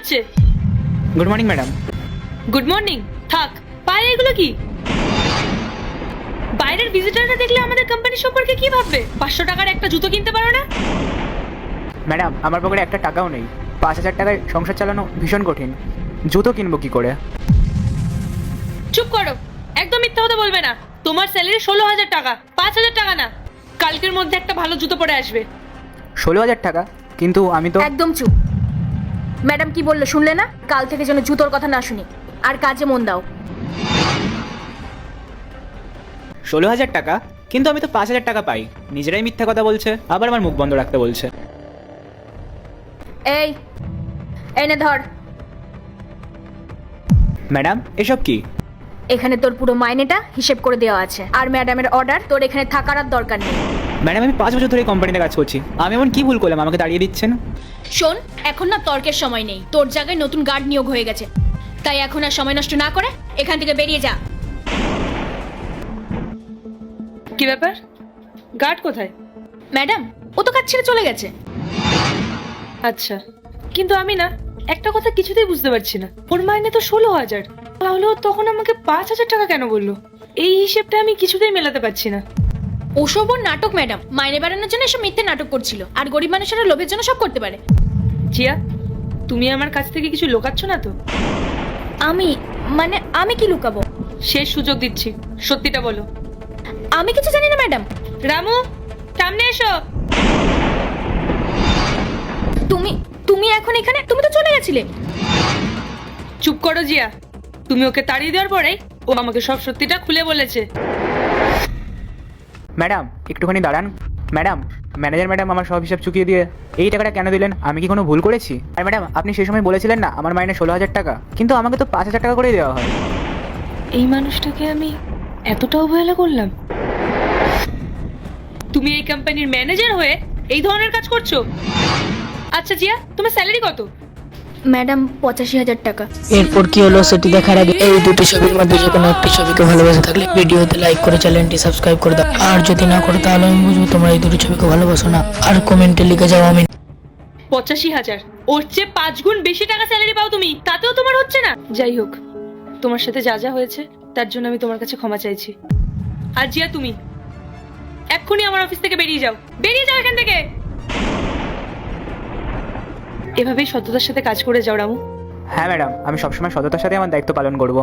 হচ্ছে? Good morning madam. Good morning. থাক, পায়ে এগুলো কি? বাইরের ভিজিটাররা দেখলে আমাদের কোম্পানি সম্পর্কে কি ভাববে? 500 টাকার একটা জুতো কিনতে পারো না? ম্যাডাম, আমার পকেটে একটা টাকাও নেই। 5,000 টাকায় সংসার চালানো ভীষণ কঠিন। জুতো কিনবো কি করে? চুপ করো, একদম মিথ্যা কথা বলবে না। তোমার স্যালারি 16,000 টাকা, 5,000 টাকা না। কালকের মধ্যে একটা ভালো জুতো পরে আসবে। 16,000 টাকা? কিন্তু আমি তো... একদম চুপ। ম্যাডাম কি বললো শুনলে না? কাল থেকে যেন জুতোর কথা না শুনি, আর কাজে মন দাও। 16,000 টাকা? কিন্তু আমি তো 5,000 টাকা পাই। নিজেরাই মিথ্যা কথা বলছে, আবার আমার মুখ বন্ধ রাখতে বলছে। এই এনে ধর। ম্যাডাম, এসব কি? এখানে তোর পুরো মাইনেটা হিসেব করে দেওয়া আছে, আর ম্যাডামের অর্ডার, তোর এখানে থাকার আর দরকার নেই। ম্যাডাম, আমি 5 বছর ধরে কোম্পানিতে কাজ করছি। আমি এমন কি ভুল করলাম আমাকে তাড়িয়ে দিচ্ছেন? শোন, এখন না তর্কের সময় নেই। তোর জায়গায় নতুন গার্ড নিয়োগ হয়ে গেছে, তাই এখন আর সময় নষ্ট না করে এখান থেকে বেরিয়ে যা। কি ব্যাপার? গার্ড কোথায়? ম্যাডাম, ও তো কাজ ছেড়ে চলে গেছে। আচ্ছা, কিন্তু আমি না একটা কথা কিছুতেই বুঝতে পারছি না। ওর মাইনে তো 16,000, তাহলে ও তখন আমাকে 5,000 টাকা কেন বললো? এই হিসেবটা আমি কিছুতেই মেলাতে পারছি না। ওসব ওর নাটক ম্যাডাম। মাইনে বাড়ানোর জন্য এসব মিথ্যে নাটক করছিল, আর গরিব মানুষেরা লোভের জন্য সব করতে পারে। জিয়া, তুমি আমার কাছ থেকে কিছু লোকাচ্ছ না তো? আমি কি লুকাবো? শেষ সুযোগ দিচ্ছি, সত্যিটা বলো। আমি কিছু জানি না ম্যাডাম। রামু, সামনে এসো। তুমি এখন এখানে? তুমি তো চলে গেছিলে। চুপ করো জিয়া। তুমি ওকে তাড়িয়ে দেওয়ার পরেই ও আমাকে সব সত্যিটা খুলে বলেছে। ম্যাডাম, একটুখানি দাঁড়ান। ম্যাডাম, ম্যানেজার ম্যাডাম আমার সব হিসাব চুকিয়ে দিয়ে এই টাকাটা কেন দিলেন? আমি কি কোনো ভুল করেছি? আর ম্যাডাম, আপনি সেই সময় বলেছিলেন না আমার মাইনে 16,000 টাকা, কিন্তু আমাকে তো 5,000 টাকা করেই দেওয়া হয়। এই মানুষটাকে আমি এতটা অবহেলা করলাম? তুমি এই কোম্পানির ম্যানেজার হয়ে এই ধরনের কাজ করছো? আচ্ছা জিয়া, তোমার স্যালারি কত? ম্যাডাম, 85,000 টাকা। এরপর কি হলো সেটি দেখার আগে এই দুটি ছবির মধ্যে যে কোনো একটি ছবিকে ভালোবেসে থাকলে ভিডিওতে লাইক করে চ্যানেলটি সাবস্ক্রাইব করে দাও। আর যদি না করো তাহলে আমি বুঝবো তোমরা এই দুটি ছবিকে ভালোবাসো না। আর কমেন্টে লিখে যাও আমি। 85,000? ওর চেয়ে 5 গুণ বেশি টাকা স্যালারি পাও তুমি, তাতেও তোমার হচ্ছে না? যাই হোক, তোমার সাথে যা যা হয়েছে তার জন্য আমি তোমার কাছে ক্ষমা চাইছি। আর জিয়া, তুমি এক্ষুনি আমার অফিস থেকে বেরিয়ে যাও। বেরিয়ে যাও এখান থেকে। এভাবেই সততার সাথে কাজ করে যাও রামু। হ্যাঁ ম্যাডাম, আমি সবসময় সততার সাথে আমার দায়িত্ব পালন করব।